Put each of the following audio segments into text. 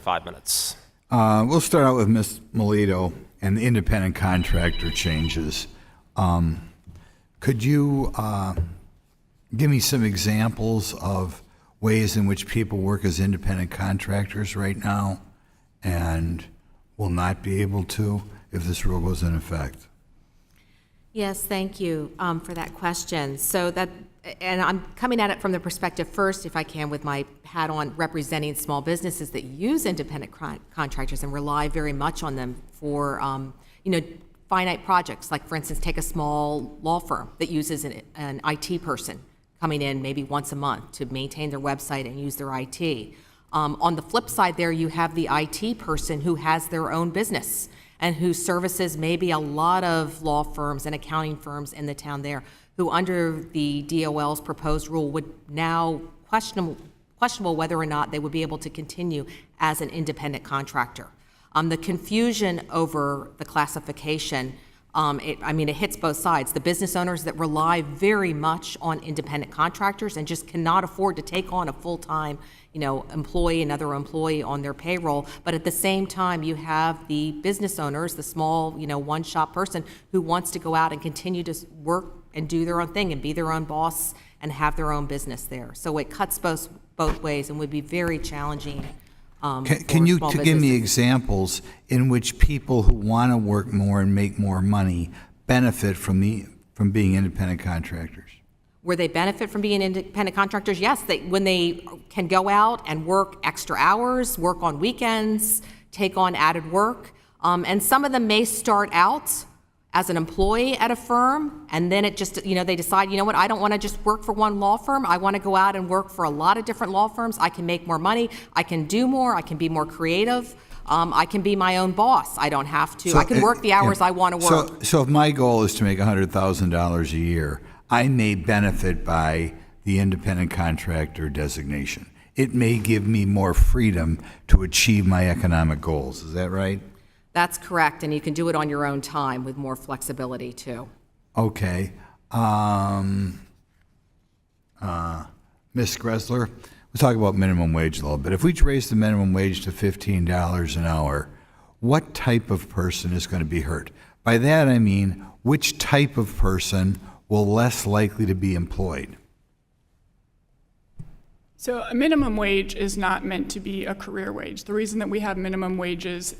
5 minutes. We'll start out with Ms. Melito and the independent contractor changes. Could you give me some examples of ways in which people work as independent contractors right now and will not be able to if this rule goes in effect? Yes, thank you for that question. And I'm coming at it from the perspective first, if I can, with my hat on, representing small businesses that use independent contractors and rely very much on them for, finite projects. Like, for instance, take a small law firm that uses an IT person coming in maybe once a month to maintain their website and use their IT. On the flip side there, you have the IT person who has their own business and who services maybe a lot of law firms and accounting firms in the town there, who under the DOL's proposed rule would now questionable whether or not they would be able to continue as an independent contractor. The confusion over the classification, it hits both sides. The business owners that rely very much on independent contractors and just cannot afford to take on a full-time, employee, another employee on their payroll. But at the same time, you have the business owners, the small, one-shop person who wants to go out and continue to work and do their own thing and be their own boss and have their own business there. So it cuts both ways and would be very challenging. Can you give me examples in which people who want to work more and make more money benefit from being independent contractors? Where they benefit from being independent contractors? Yes, when they can go out and work extra hours, work on weekends, take on added work. And some of them may start out as an employee at a firm, and then it just, they decide, I don't want to just work for one law firm. I want to go out and work for a lot of different law firms. I can make more money. I can do more. I can be more creative. I can be my own boss. I don't have to. I can work the hours I want to work. So if my goal is to make $100,000 a year, I may benefit by the independent contractor designation. It may give me more freedom to achieve my economic goals. Is that right? That's correct, and you can do it on your own time with more flexibility too. Okay. Ms. Gressler, we'll talk about minimum wage a little bit. If we raise the minimum wage to $15 an hour, what type of person is going to be hurt? By that I mean, which type of person will less likely to be employed? So a minimum wage is not meant to be a career wage. The reason that we have minimum wages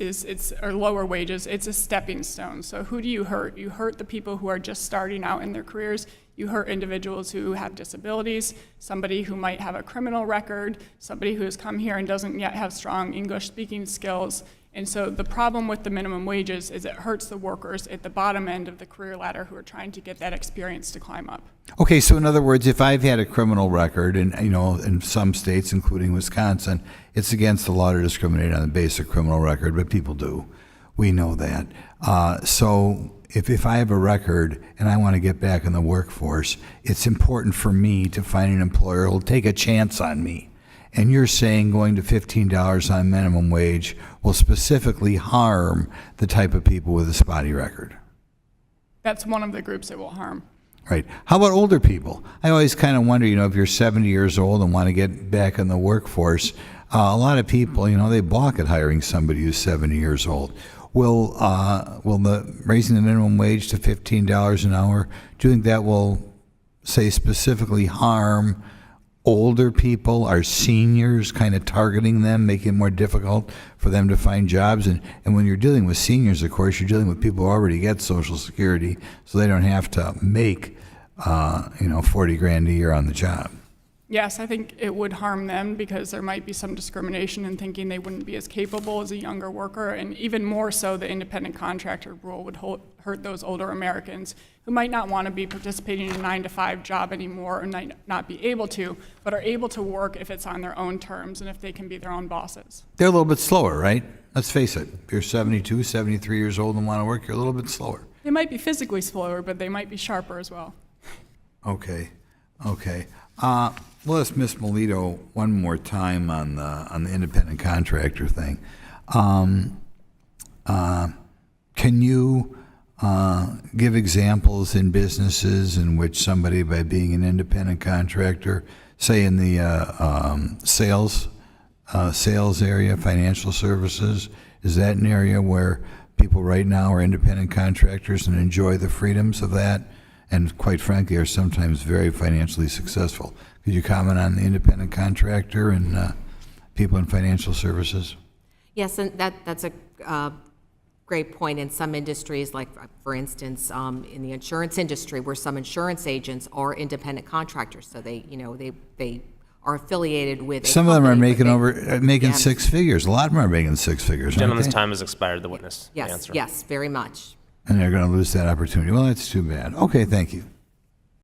or lower wages, it's a stepping stone. So who do you hurt? You hurt the people who are just starting out in their careers. You hurt individuals who have disabilities, somebody who might have a criminal record, somebody who has come here and doesn't yet have strong English speaking skills. And so the problem with the minimum wages is it hurts the workers at the bottom end of the career ladder who are trying to get that experience to climb up. Okay, so in other words, if I've had a criminal record, and in some states, including Wisconsin, it's against the law to discriminate on the basis of criminal record, but people do. We know that. So if I have a record and I want to get back in the workforce, it's important for me to find an employer who will take a chance on me. And you're saying going to $15 on minimum wage will specifically harm the type of people with a spotty record. That's one of the groups it will harm. Right. How about older people? I always kind of wonder, if you're 70 years old and want to get back in the workforce, a lot of people, they balk at hiring somebody who's 70 years old. Will the raising the minimum wage to $15 an hour, do you think that will, say, specifically harm older people, our seniors, kind of targeting them, making it more difficult for them to find jobs? And when you're dealing with seniors, of course, you're dealing with people who already get Social Security, so they don't have to make, $40,000 a year on the job. Yes, I think it would harm them because there might be some discrimination in thinking they wouldn't be as capable as a younger worker, and even more so, the independent contractor rule would hurt those older Americans who might not want to be participating in a 9-to-5 job anymore or might not be able to, but are able to work if it's on their own terms and if they can be their own bosses. They're a little bit slower, right? Let's face it. If you're 72, 73 years old and want to work, you're a little bit slower. They might be physically slower, but they might be sharper as well. Okay. We'll ask Ms. Melito one more time on the independent contractor thing. Can you give examples in businesses in which somebody, by being an independent contractor, say in the sales sales area, financial services? Is that an area where people right now are independent contractors and enjoy the freedoms of that, and quite frankly are sometimes very financially successful? Could you comment on the independent contractor and people in financial services? Yes, and that's a great point. In some industries, like for instance, in the insurance industry, where some insurance agents are independent contractors, so they are affiliated with. Some of them are making Yeah. six figures. A lot of them are making six figures. aren't Gentleman's they? time has expired. The witness may Yes, answer. yes, very much. And they're going to lose that opportunity. Well, that's too bad. Okay, thank you.